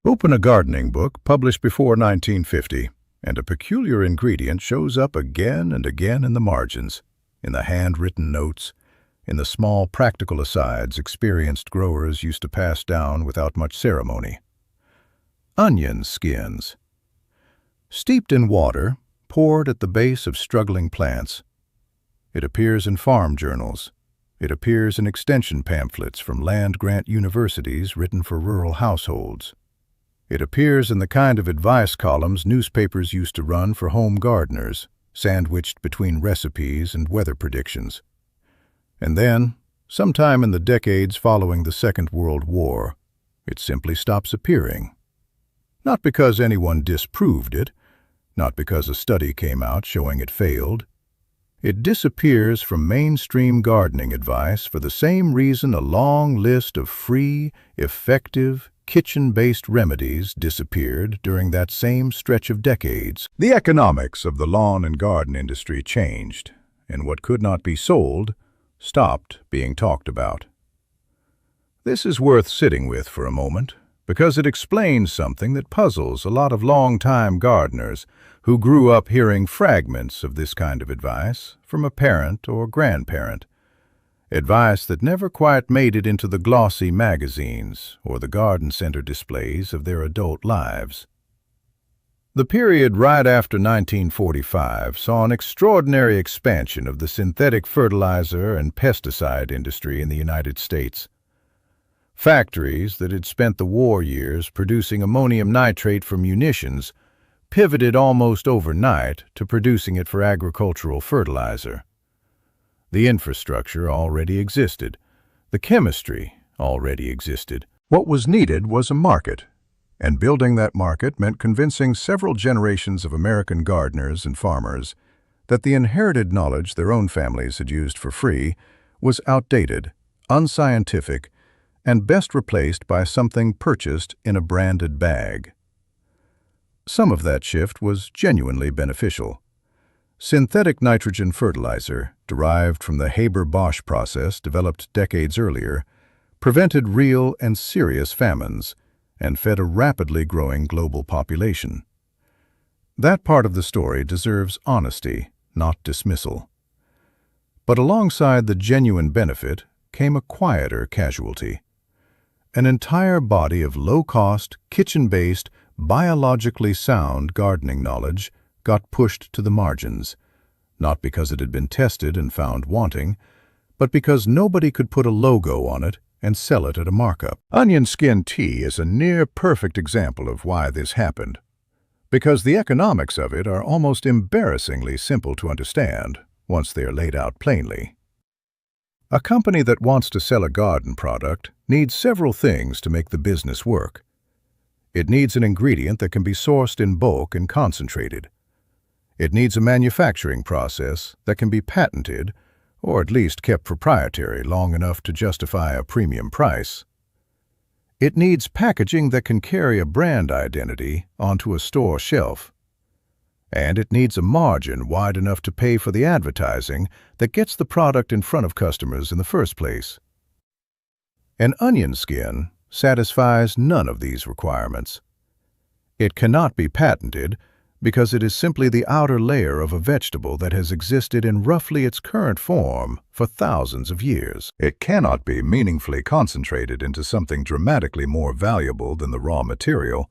Open a gardening book published before 1950, and a peculiar ingredient shows up again and again in the margins, in the handwritten notes, in the small practical asides experienced growers used to pass down without much ceremony. Onion skins. Steeped in water, poured at the base of struggling plants. It appears in farm journals. It appears in extension pamphlets from land-grant universities written for rural households. It appears in the kind of advice columns newspapers used to run for home gardeners, sandwiched between recipes and weather predictions. And then, sometime in the decades following the Second World War, it simply stops appearing. Not because anyone disproved it, not because a study came out showing it failed. It disappears from mainstream gardening advice for the same reason a long list of free, effective, kitchen-based remedies disappeared during that same stretch of decades. The economics of the lawn and garden industry changed, and what could not be sold stopped being talked about. This is worth sitting with for a moment, because it explains something that puzzles a lot of long-time gardeners who grew up hearing fragments of this kind of advice from a parent or grandparent. Advice that never quite made it into the glossy magazines or the garden center displays of their adult lives. The period right after 1945 saw an extraordinary expansion of the synthetic fertilizer and pesticide industry in the United States. Factories that had spent the war years producing ammonium nitrate for munitions pivoted almost overnight to producing it for agricultural fertilizer. The infrastructure already existed. The chemistry already existed. What was needed was a market, and building that market meant convincing several generations of American gardeners and farmers that the inherited knowledge their own families had used for free was outdated, unscientific, and best replaced by something purchased in a branded bag. Some of that shift was genuinely beneficial. Synthetic nitrogen fertilizer, derived from the Haber-Bosch process developed decades earlier, prevented real and serious famines and fed a rapidly growing global population. That part of the story deserves honesty, not dismissal. But alongside the genuine benefit came a quieter casualty. An entire body of low-cost, kitchen-based, biologically sound gardening knowledge got pushed to the margins, not because it had been tested and found wanting, but because nobody could put a logo on it and sell it at a markup. Onion skin tea is a near-perfect example of why this happened, because the economics of it are almost embarrassingly simple to understand once they are laid out plainly. A company that wants to sell a garden product needs several things to make the business work. It needs an ingredient that can be sourced in bulk and concentrated. It needs a manufacturing process that can be patented or at least kept proprietary long enough to justify a premium price. It needs packaging that can carry a brand identity onto a store shelf. And it needs a margin wide enough to pay for the advertising that gets the product in front of customers in the first place. An onion skin satisfies none of these requirements. It cannot be patented because it is simply the outer layer of a vegetable that has existed in roughly its current form for thousands of years. It cannot be meaningfully concentrated into something dramatically more valuable than the raw material,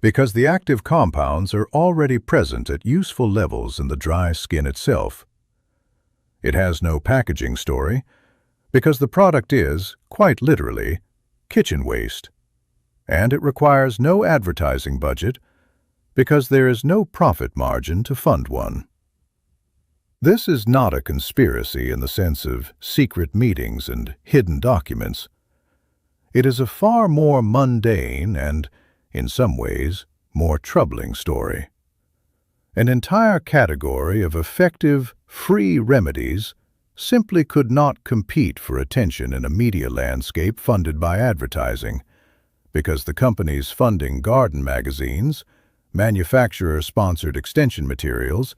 because the active compounds are already present at useful levels in the dry skin itself. It has no packaging story, because the product is, quite literally, kitchen waste. And it requires no advertising budget, because there is no profit margin to fund one. This is not a conspiracy in the sense of secret meetings and hidden documents. It is a far more mundane and, in some ways, more troubling story. An entire category of effective, free remedies simply could not compete for attention in a media landscape funded by advertising, because the companies funding garden magazines, manufacturer-sponsored extension materials,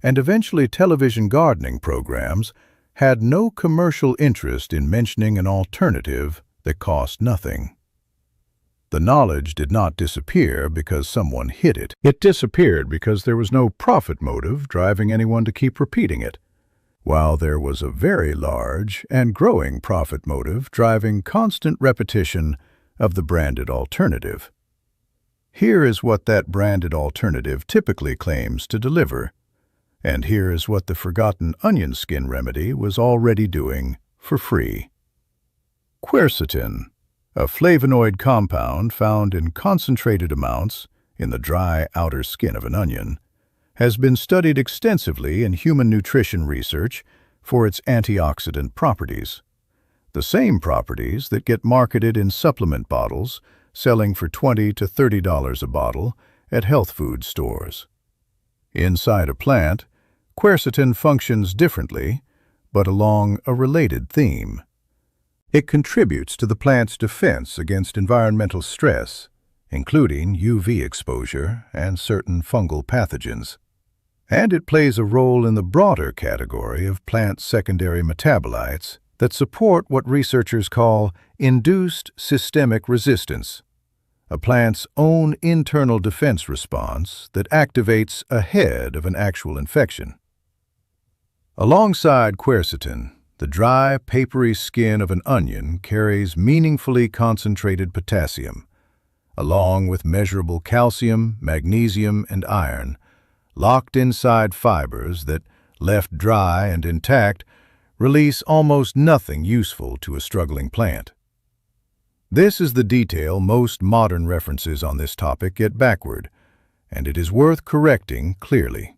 and eventually television gardening programs had no commercial interest in mentioning an alternative that cost nothing. The knowledge did not disappear because someone hid it. It disappeared because there was no profit motive driving anyone to keep repeating it, while there was a very large and growing profit motive driving constant repetition of the branded alternative. Here is what that branded alternative typically claims to deliver, and here is what the forgotten onion skin remedy was already doing for free. Quercetin, a flavonoid compound found in concentrated amounts in the dry outer skin of an onion, has been studied extensively in human nutrition research for its antioxidant properties, the same properties that get marketed in supplement bottles selling for $20 to $30 a bottle at health food stores. Inside a plant, quercetin functions differently, but along a related theme. It contributes to the plant's defense against environmental stress, including UV exposure and certain fungal pathogens. And it plays a role in the broader category of plant secondary metabolites that support what researchers call induced systemic resistance, a plant's own internal defense response that activates ahead of an actual infection. Alongside quercetin, the dry, papery skin of an onion carries meaningfully concentrated potassium, along with measurable calcium, magnesium, and iron, locked inside fibers that, left dry and intact, release almost nothing useful to a struggling plant. This is the detail most modern references on this topic get backward, and it is worth correcting clearly.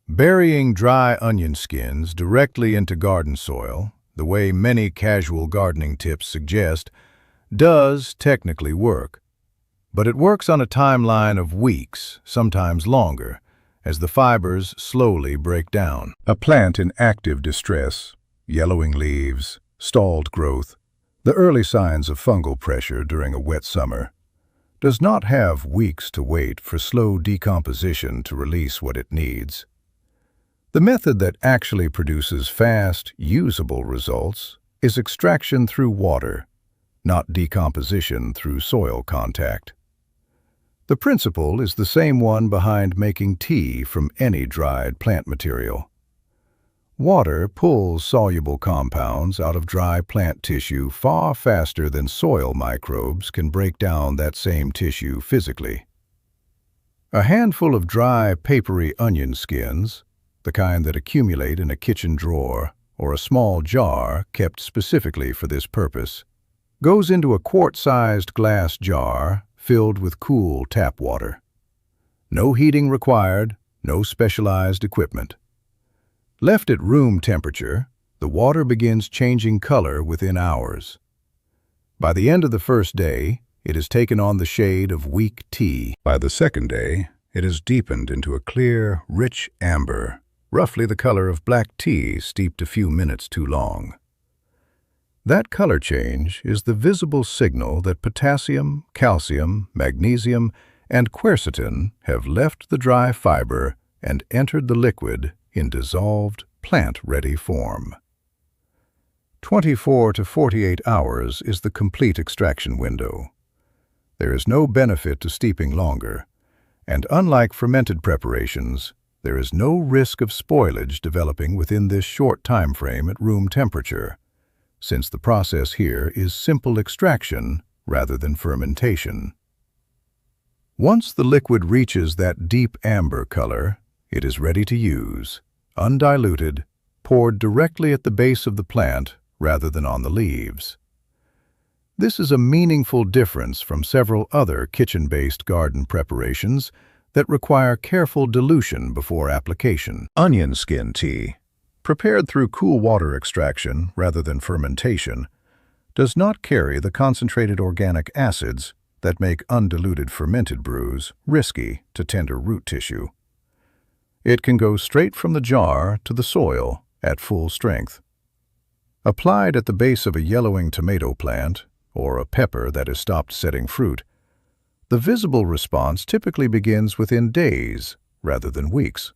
Burying dry onion skins directly into garden soil, the way many casual gardening tips suggest, does technically work, but it works on a timeline of weeks, sometimes longer, as the fibers slowly break down. A plant in active distress, yellowing leaves, stalled growth, the early signs of fungal pressure during a wet summer, does not have weeks to wait for slow decomposition to release what it needs. The method that actually produces fast, usable results is extraction through water, not decomposition through soil contact. The principle is the same one behind making tea from any dried plant material. Water pulls soluble compounds out of dry plant tissue far faster than soil microbes can break down that same tissue physically. A handful of dry, papery onion skins, the kind that accumulate in a kitchen drawer or a small jar kept specifically for this purpose, goes into a quart-sized glass jar filled with cool tap water. No heating required, no specialized equipment. Left at room temperature, the water begins changing color within hours. By the end of the first day, it has taken on the shade of weak tea. By the second day, it has deepened into a clear, rich amber, roughly the color of black tea steeped a few minutes too long. That color change is the visible signal that potassium, calcium, magnesium, and quercetin have left the dry fiber and entered the liquid in dissolved, plant-ready form. 24 to 48 hours is the complete extraction window. There is no benefit to steeping longer, and unlike fermented preparations, there is no risk of spoilage developing within this short time frame at room temperature, since the process here is simple extraction rather than fermentation. Once the liquid reaches that deep amber color, it is ready to use, undiluted, poured directly at the base of the plant rather than on the leaves. This is a meaningful difference from several other kitchen-based garden preparations that require careful dilution before application. Onion skin tea, prepared through cool water extraction rather than fermentation, does not carry the concentrated organic acids that make undiluted fermented brews risky to tender root tissue. It can go straight from the jar to the soil at full strength. Applied at the base of a yellowing tomato plant or a pepper that has stopped setting fruit, the visible response typically begins within days rather than weeks.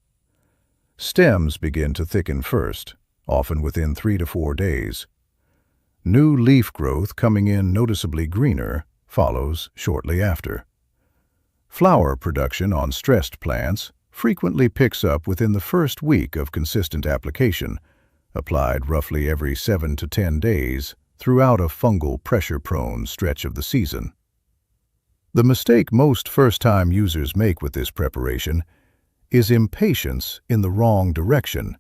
Stems begin to thicken first, often within 3 to 4 days. New leaf growth coming in noticeably greener follows shortly after. Flower production on stressed plants frequently picks up within the first week of consistent application, applied roughly every 7 to 10 days throughout a fungal pressure-prone stretch of the season. The mistake most first-time users make with this preparation is impatience in the wrong direction,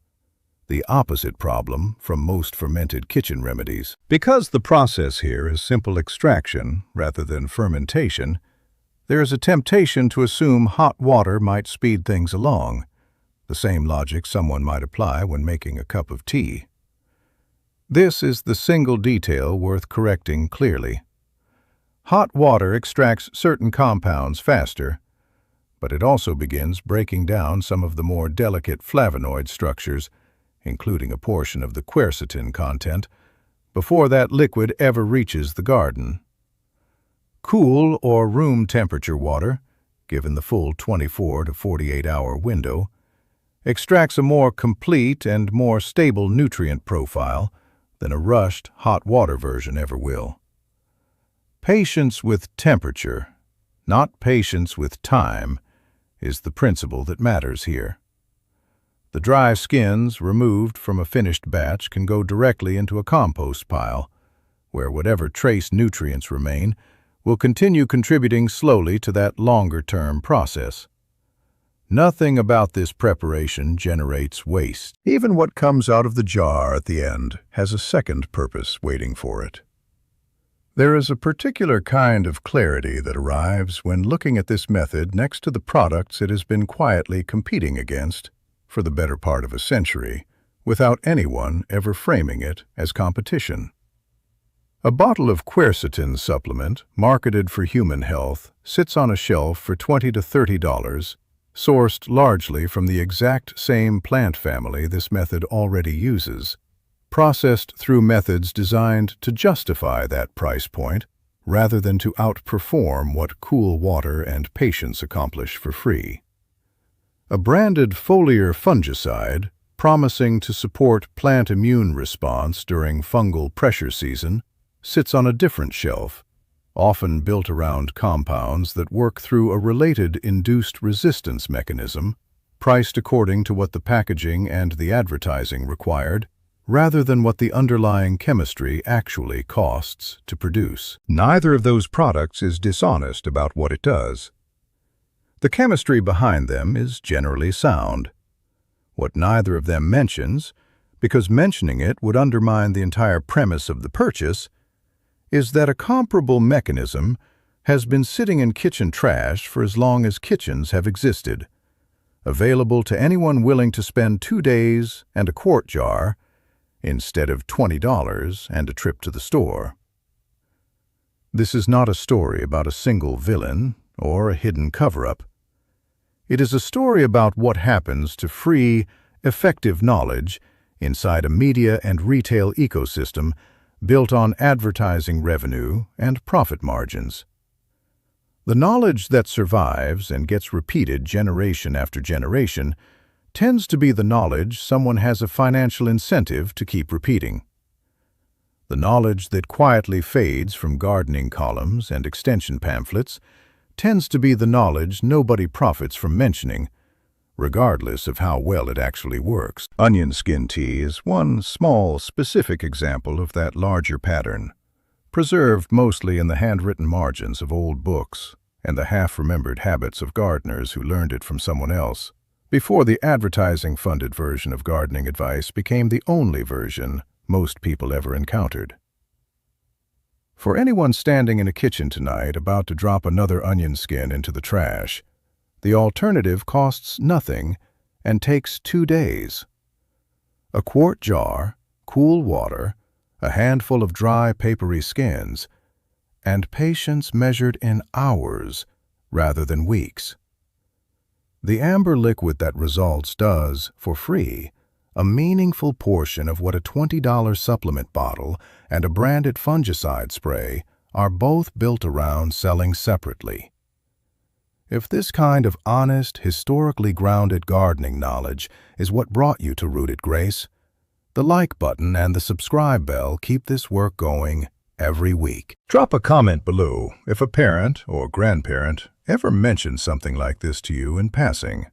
the opposite problem from most fermented kitchen remedies. Because the process here is simple extraction rather than fermentation, there is a temptation to assume hot water might speed things along, the same logic someone might apply when making a cup of tea. This is the single detail worth correcting clearly. Hot water extracts certain compounds faster, but it also begins breaking down some of the more delicate flavonoid structures, including a portion of the quercetin content, before that liquid ever reaches the garden. Cool or room temperature water, given the full 24 to 48-hour window, extracts a more complete and more stable nutrient profile than a rushed hot water version ever will. Patience with temperature, not patience with time, is the principle that matters here. The dry skins removed from a finished batch can go directly into a compost pile, where whatever trace nutrients remain will continue contributing slowly to that longer-term process. Nothing about this preparation generates waste. Even what comes out of the jar at the end has a second purpose waiting for it. There is a particular kind of clarity that arrives when looking at this method next to the products it has been quietly competing against for the better part of a century, without anyone ever framing it as competition. A bottle of quercetin supplement, marketed for human health, sits on a shelf for $20 to $30, sourced largely from the exact same plant family this method already uses, processed through methods designed to justify that price point rather than to outperform what cool water and patience accomplish for free. A branded foliar fungicide, promising to support plant immune response during fungal pressure season, sits on a different shelf, often built around compounds that work through a related induced resistance mechanism, priced according to what the packaging and the advertising required, rather than what the underlying chemistry actually costs to produce. Neither of those products is dishonest about what it does. The chemistry behind them is generally sound. What neither of them mentions, because mentioning it would undermine the entire premise of the purchase, is that a comparable mechanism has been sitting in kitchen trash for as long as kitchens have existed, available to anyone willing to spend 2 days and a quart jar instead of $20 and a trip to the store. This is not a story about a single villain or a hidden cover-up. It is a story about what happens to free, effective knowledge inside a media and retail ecosystem built on advertising revenue and profit margins. The knowledge that survives and gets repeated generation after generation tends to be the knowledge someone has a financial incentive to keep repeating. The knowledge that quietly fades from gardening columns and extension pamphlets tends to be the knowledge nobody profits from mentioning, regardless of how well it actually works. Onion skin tea is one small, specific example of that larger pattern, preserved mostly in the handwritten margins of old books and the half-remembered habits of gardeners who learned it from someone else, before the advertising-funded version of gardening advice became the only version most people ever encountered. For anyone standing in a kitchen tonight about to drop another onion skin into the trash, the alternative costs nothing and takes 2 days. A quart jar, cool water, a handful of dry, papery skins, and patience measured in hours rather than weeks. The amber liquid that results does, for free, a meaningful portion of what a $20 supplement bottle and a branded fungicide spray are both built around selling separately. If this kind of honest, historically grounded gardening knowledge is what brought you to Rooted Grace, the like button and the subscribe bell keep this work going every week. Drop a comment below if a parent or grandparent ever mentioned something like this to you in passing,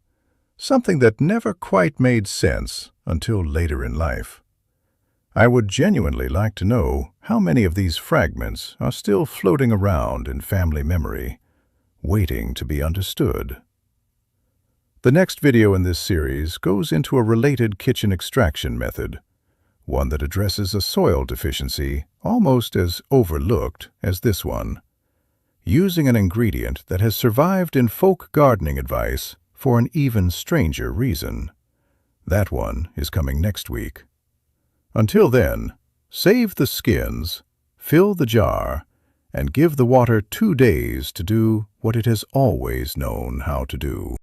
something that never quite made sense until later in life. I would genuinely like to know how many of these fragments are still floating around in family memory, waiting to be understood. The next video in this series goes into a related kitchen extraction method, one that addresses a soil deficiency almost as overlooked as this one, using an ingredient that has survived in folk gardening advice for an even stranger reason. That one is coming next week. Until then, save the skins, fill the jar, and give the water 2 days to do what it has always known how to do.